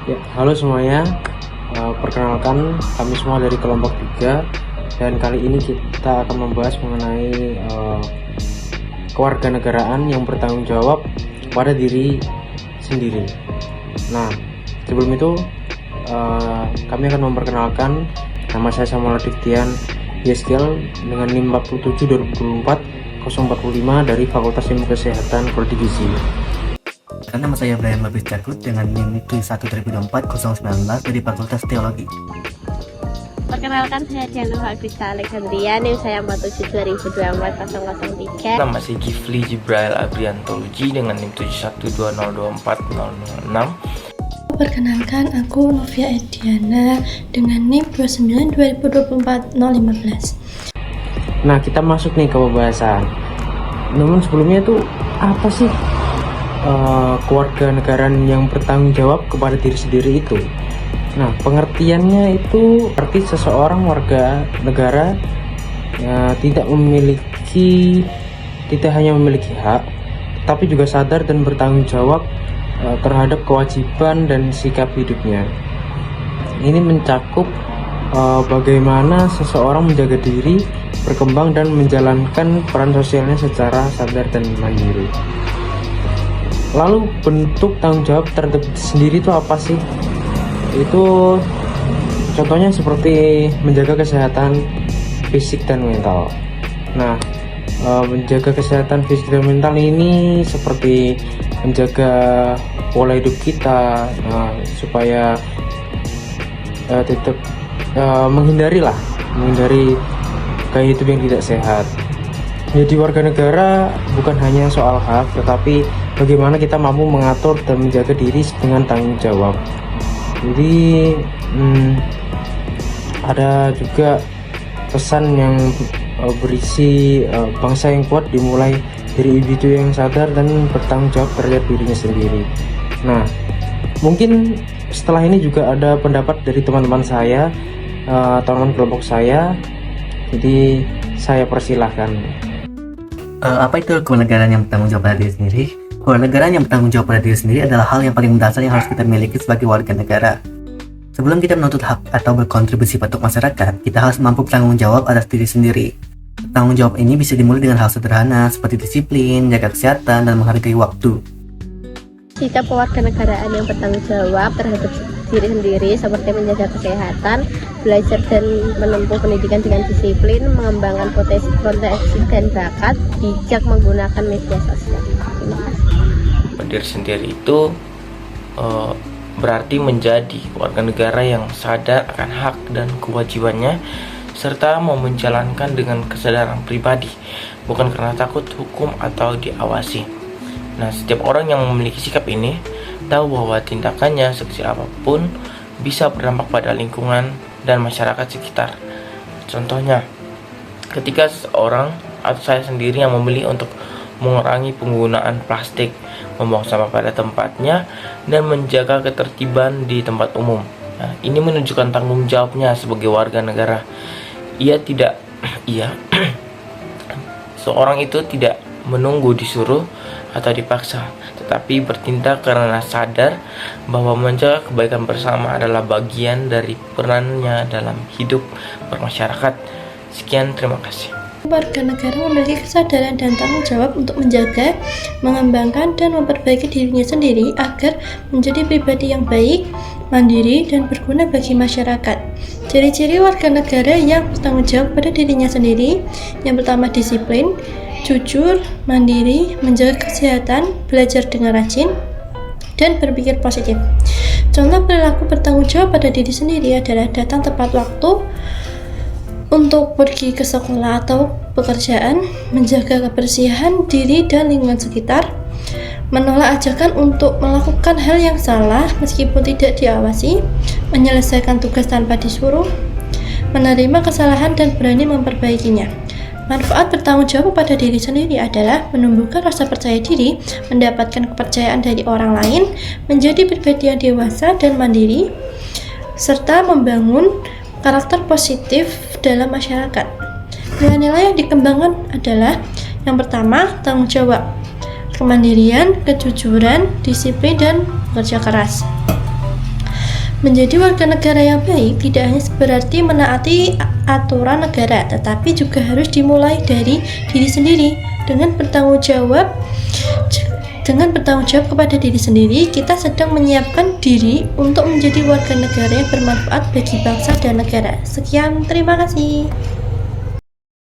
Ya, halo semuanya. Perkenalkan, kami semua dari kelompok 3 dan kali ini kita akan membahas mengenai kewarganegaraan yang bertanggung jawab pada diri sendiri. Nah, sebelum itu kami akan memperkenalkan, nama saya Samuel Diktian Yeskil dengan NIM 47 2024 045 dari Fakultas Ilmu Kesehatan Prodi Gizi. Nama saya Brian Labis Cakut dengan NIM 1 2024 019 dari Fakultas Teologi. Perkenalkan, saya Diana Farbista Alexandria, NIM saya 47 2024 003. Nama saya Gifli Jibrail Abriantologi dengan NIM 712024 006. Perkenalkan, aku Novia Ediana dengan NIM 29 2024 015. Nah, kita masuk nih ke pembahasan. Namun sebelumnya itu apa sih kewarganegaraan yang bertanggung jawab kepada diri sendiri itu? Nah, pengertiannya itu arti seseorang warga negara tidak hanya memiliki hak, tapi juga sadar dan bertanggung jawab terhadap kewajiban dan sikap hidupnya. Ini mencakup bagaimana seseorang menjaga diri, berkembang dan menjalankan peran sosialnya secara sadar dan mandiri. Lalu bentuk tanggung jawab terhadap sendiri itu apa sih? Itu contohnya seperti menjaga kesehatan fisik dan mental. Nah, menjaga kesehatan fisik dan mental ini seperti menjaga pola hidup kita supaya tetap menghindari gaya hidup yang tidak sehat. Jadi warga negara bukan hanya soal hak, tetapi bagaimana kita mampu mengatur dan menjaga diri dengan tanggung jawab. Jadi ada juga pesan yang berisi bangsa yang kuat dimulai dari individu yang sadar dan bertanggung jawab terhadap dirinya sendiri. Nah, mungkin setelah ini juga ada pendapat dari teman-teman saya, teman-teman kelompok saya. Jadi saya persilahkan. Apa itu kewarganegaraan yang bertanggung jawab pada diri sendiri? Kewarganegaraan yang bertanggung jawab pada diri sendiri adalah hal yang paling mendasar yang harus kita miliki sebagai warga negara. Sebelum kita menuntut hak atau berkontribusi untuk masyarakat, kita harus mampu bertanggung jawab atas diri sendiri. Tanggung jawab ini bisa dimulai dengan hal sederhana seperti disiplin, jaga kesehatan, dan menghargai waktu. Sikap kewarganegaraan yang bertanggung jawab terhadap diri sendiri seperti menjaga kesehatan, belajar dan menempuh pendidikan dengan disiplin, mengembangkan potensi dan bakat, bijak menggunakan media sosial. Terima kasih. Diri sendiri itu berarti menjadi warga negara yang sadar akan hak dan kewajibannya serta mau menjalankan dengan kesadaran pribadi, bukan karena takut hukum atau diawasi. Nah, setiap orang yang memiliki sikap ini tahu bahwa tindakannya sekecil apapun bisa berdampak pada lingkungan dan masyarakat sekitar. Contohnya, ketika seseorang atau saya sendiri yang memilih untuk mengurangi penggunaan plastik, membuang sampah pada tempatnya, dan menjaga ketertiban di tempat umum. Nah, ini menunjukkan tanggung jawabnya sebagai warga negara. Seorang itu tidak menunggu disuruh atau dipaksa, tetapi bertindak karena sadar bahwa menjaga kebaikan bersama adalah bagian dari perannya dalam hidup bermasyarakat. Sekian, terima kasih. Warga negara memiliki kesadaran dan tanggung jawab untuk menjaga, mengembangkan, dan memperbaiki dirinya sendiri agar menjadi pribadi yang baik, mandiri, dan berguna bagi masyarakat. Ciri-ciri warga negara yang bertanggung jawab pada dirinya sendiri: yang pertama, disiplin, jujur, mandiri, menjaga kesehatan, belajar dengan rajin, dan berpikir positif. Contoh perilaku bertanggung jawab pada diri sendiri adalah datang tepat waktu untuk pergi ke sekolah atau pekerjaan, menjaga kebersihan diri dan lingkungan sekitar, menolak ajakan untuk melakukan hal yang salah meskipun tidak diawasi, menyelesaikan tugas tanpa disuruh, menerima kesalahan dan berani memperbaikinya. Manfaat bertanggung jawab pada diri sendiri adalah menumbuhkan rasa percaya diri, mendapatkan kepercayaan dari orang lain, menjadi pribadi yang dewasa dan mandiri, serta membangun karakter positif dalam masyarakat. Nilai-nilai yang dikembangkan adalah yang pertama, tanggung jawab, kemandirian, kejujuran, disiplin, dan bekerja keras. Menjadi warga negara yang baik tidak hanya berarti menaati aturan negara, tetapi juga harus dimulai dari diri sendiri. Dengan bertanggung jawab kepada diri sendiri, kita sedang menyiapkan diri untuk menjadi warga negara yang bermanfaat bagi bangsa dan negara. Sekian, terima kasih.